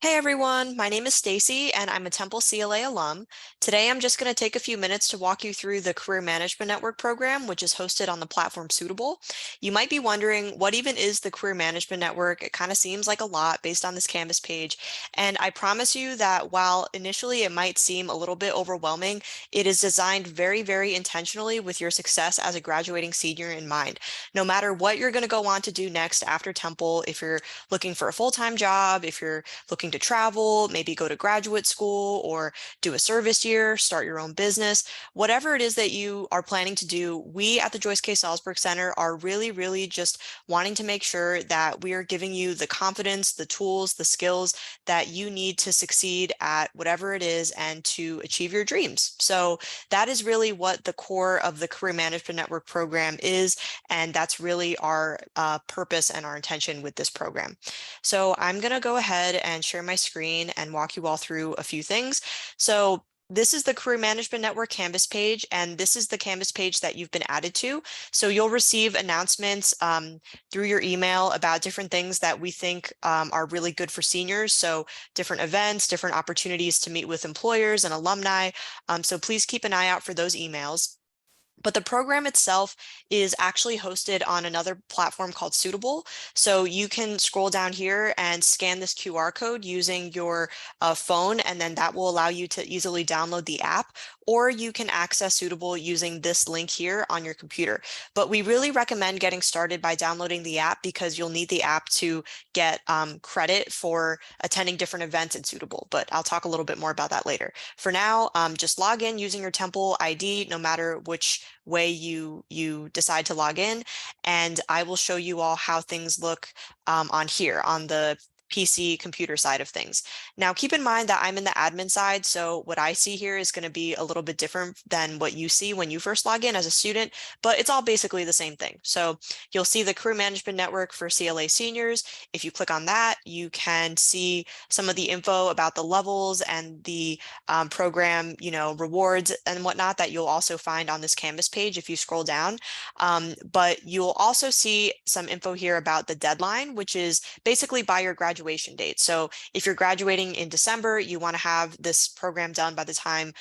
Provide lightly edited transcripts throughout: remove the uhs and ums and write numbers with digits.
Hey everyone, my name is Stacy and I'm a Temple CLA alum. Today I'm just going to take a few minutes to walk you through the Career Management Network program, which is hosted on the platform Suitable. You might be wondering, what even is the Career Management Network? It kind of seems like a lot based on this Canvas page. And I promise you that while initially it might seem a little bit overwhelming, it is designed very, very intentionally with your success as a graduating senior in mind. No matter what you're going to go on to do next after Temple, if you're looking for a full-time job, if you're looking to travel, maybe go to graduate school or do a service year, start your own business, whatever it is that you are planning to do, we at the Joyce K. Salzberg Center are really, really just wanting to make sure that we are giving you the confidence, the tools, the skills that you need to succeed at whatever it is and to achieve your dreams. So that is really what the core of the Career Management Network program is, and that's really our purpose and our intention with this program. So I'm going to go ahead and share my screen and walk you all through a few things. So this is the Career Management Network Canvas page, and this is the Canvas page that you've been added to. So you'll receive announcements through your email about different things that we think are really good for seniors. So different events, different opportunities to meet with employers and alumni. So please keep an eye out for those emails. But the program itself is actually hosted on another platform called Suitable. So you can scroll down here and scan this QR code using your phone, and then that will allow you to easily download the app, or you can access Suitable using this link here on your computer. But we really recommend getting started by downloading the app because you'll need the app to get credit for attending different events in Suitable. But I'll talk a little bit more about that later. For now, just log in using your Temple ID, no matter which way you decide to log in, and I will show you all how things look on here on the PC computer side of things. Now, keep in mind that I'm in the admin side, so what I see here is going to be a little bit different than what you see when you first log in as a student, but it's all basically the same thing. So you'll see the Career Management Network for CLA seniors. If you click on that, you can see some of the info about the levels and the program, rewards and whatnot that you'll also find on this Canvas page if you scroll down. But you'll also see some info here about the deadline, which is basically by your graduation date. So if you're graduating in December, you want to have this program done by the time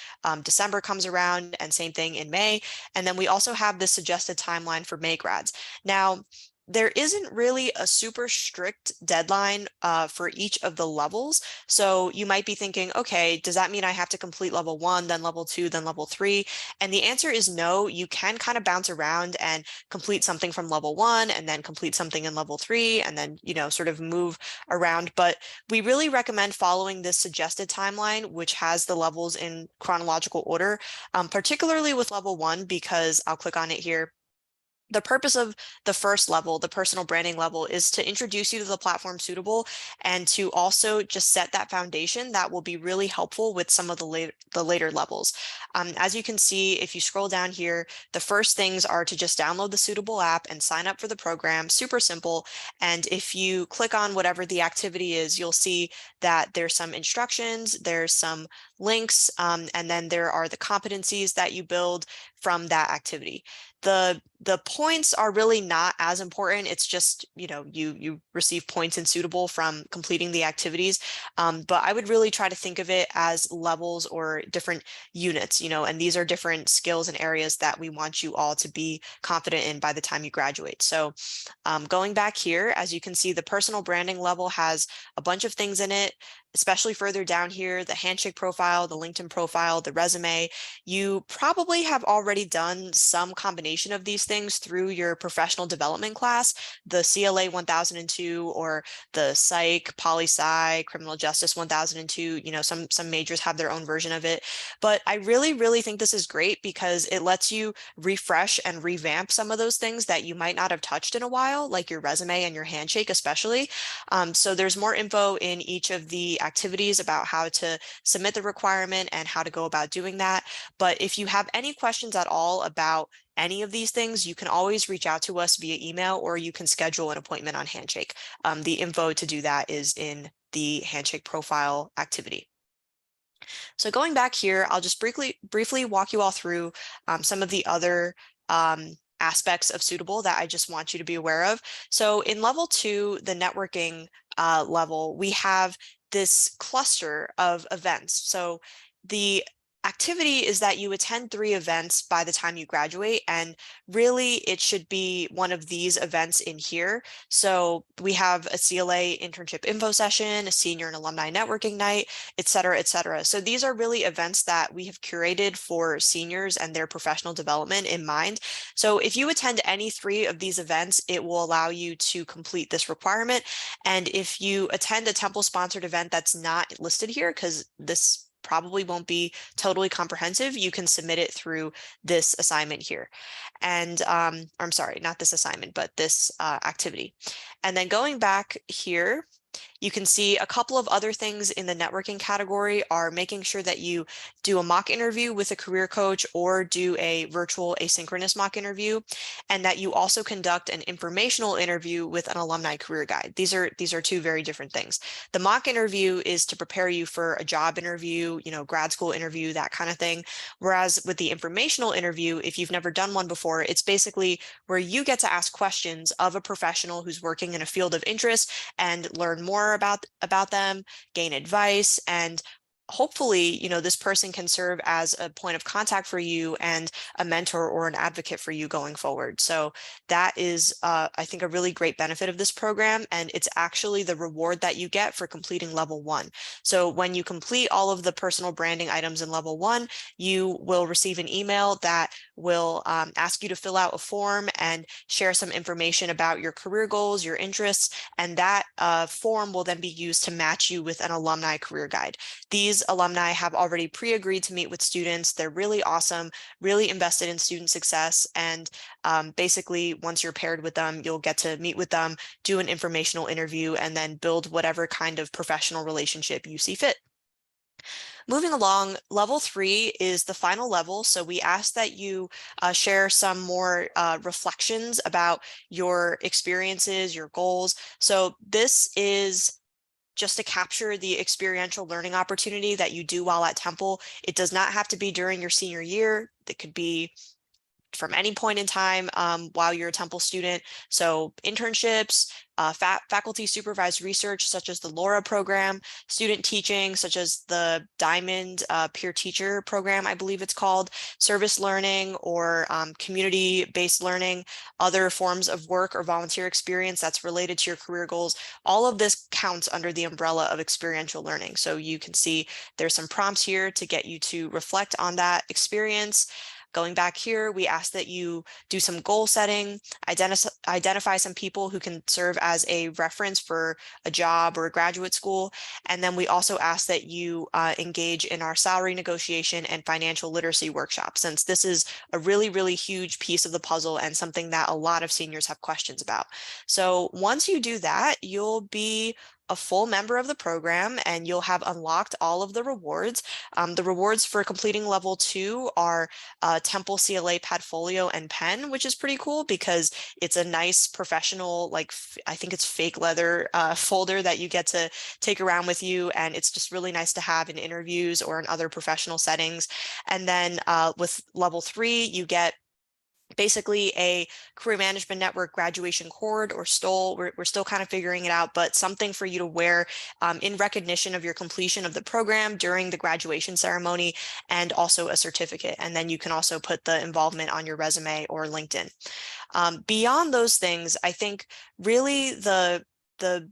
December comes around, and same thing in May. And then we also have this suggested timeline for May grads. Now, there isn't really a super strict deadline for each of the levels. So you might be thinking, okay, does that mean I have to complete level 1, then level 2, then level 3? And the answer is no. You can kind of bounce around and complete something from level 1 and then complete something in level 3 and then, sort of move around. But we really recommend following this suggested timeline, which has the levels in chronological order, particularly with level 1, because I'll click on it here. The purpose of the first level, the personal branding level, is to introduce you to the platform Suitable and to also just set that foundation that will be really helpful with some of the later levels. As you can see, if you scroll down here, the first things are to just download the Suitable app and sign up for the program. Super simple. And if you click on whatever the activity is, you'll see that there's some instructions, there's some links, and then there are the competencies that you build from that activity. The points are really not as important. It's just, you receive points in Suitable from completing the activities. But I would really try to think of it as levels or different units, and these are different skills and areas that we want you all to be confident in by the time you graduate. So going back here, as you can see, the personal branding level has a bunch of things in it, especially further down here, the handshake profile, the LinkedIn profile, the resume. You probably have already done some combination of these things through your professional development class, the CLA 1002 or the Psych, Poli-Sci, Criminal Justice 1002. Some majors have their own version of it. But I really, really think this is great because it lets you refresh and revamp some of those things that you might not have touched in a while, like your resume and your handshake especially. So there's more info in each of the activities about how to submit the requirement and how to go about doing that. But if you have any questions at all about any of these things, you can always reach out to us via email, or you can schedule an appointment on Handshake. The info to do that is in the Handshake profile activity. So going back here, I'll just briefly walk you all through some of the other aspects of Suitable that I just want you to be aware of. So in level 2, the networking level, we have this cluster of events. So the activity is that you attend 3 events by the time you graduate, and really it should be one of these events in here. So we have a CLA internship info session, a senior and alumni networking night, et cetera, et cetera. So these are really events that we have curated for seniors and their professional development in mind. So if you attend any 3 of these events, it will allow you to complete this requirement. And if you attend a Temple sponsored event that's not listed here, because this probably won't be totally comprehensive, you can submit it through this assignment here. And I'm sorry, not this assignment, but this activity. And then going back here, you can see a couple of other things in the networking category are making sure that you do a mock interview with a career coach or do a virtual asynchronous mock interview, and that you also conduct an informational interview with an alumni career guide. These are 2 very different things. The mock interview is to prepare you for a job interview, grad school interview, that kind of thing. Whereas with the informational interview, if you've never done one before, it's basically where you get to ask questions of a professional who's working in a field of interest and learn more about them, gain advice, and hopefully, this person can serve as a point of contact for you and a mentor or an advocate for you going forward. So that is, I think, a really great benefit of this program. And it's actually the reward that you get for completing level 1. So when you complete all of the personal branding items in level 1, you will receive an email that will ask you to fill out a form and share some information about your career goals, your interests, and that form will then be used to match you with an alumni career guide. These alumni have already pre-agreed to meet with students. They're really awesome, really invested in student success. And basically, once you're paired with them, you'll get to meet with them, do an informational interview, and then build whatever kind of professional relationship you see fit. Moving along, level 3 is the final level. So we ask that you share some more reflections about your experiences, your goals. So this is just to capture the experiential learning opportunity that you do while at Temple. It does not have to be during your senior year. It could be from any point in time while you're a Temple student. So internships, faculty supervised research, such as the Laura program, student teaching, such as the Diamond peer teacher program, I believe it's called, service learning or community-based learning, other forms of work or volunteer experience that's related to your career goals. All of this counts under the umbrella of experiential learning. So you can see there's some prompts here to get you to reflect on that experience. Going back here, we ask that you do some goal setting, identify some people who can serve as a reference for a job or a graduate school. And then we also ask that you engage in our salary negotiation and financial literacy workshop, since this is a really, really huge piece of the puzzle and something that a lot of seniors have questions about. So once you do that, you'll be a full member of the program and you'll have unlocked all of the rewards. The rewards for completing level 2 are Temple CLA Padfolio and pen, which is pretty cool because it's a nice professional, I think it's fake leather folder that you get to take around with you. And it's just really nice to have in interviews or in other professional settings. And then with level 3, you get basically a Career Management Network graduation cord or stole. We're still kind of figuring it out, but something for you to wear in recognition of your completion of the program during the graduation ceremony, and also a certificate. And then you can also put the involvement on your resume or LinkedIn. Beyond those things, I think really the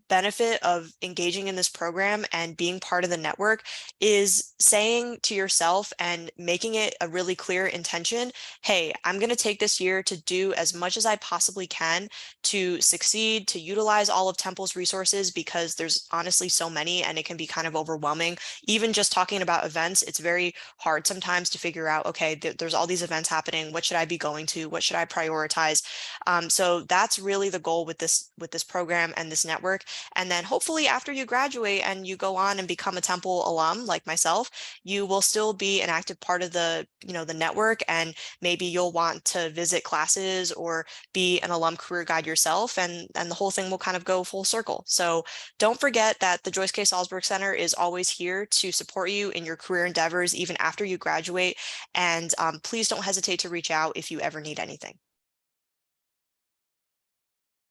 benefit of engaging in this program and being part of the network is saying to yourself and making it a really clear intention, hey, I'm going to take this year to do as much as I possibly can to succeed, to utilize all of Temple's resources, because there's honestly so many and it can be kind of overwhelming. Even just talking about events, it's very hard sometimes to figure out, okay, there's all these events happening. What should I be going to? What should I prioritize? So that's really the goal with this program and this network. And then hopefully after you graduate and you go on and become a Temple alum like myself, you will still be an active part of the network, and maybe you'll want to visit classes or be an alum career guide yourself, and the whole thing will kind of go full circle. So don't forget that the Joyce K. Salzberg Center is always here to support you in your career endeavors even after you graduate, and please don't hesitate to reach out if you ever need anything.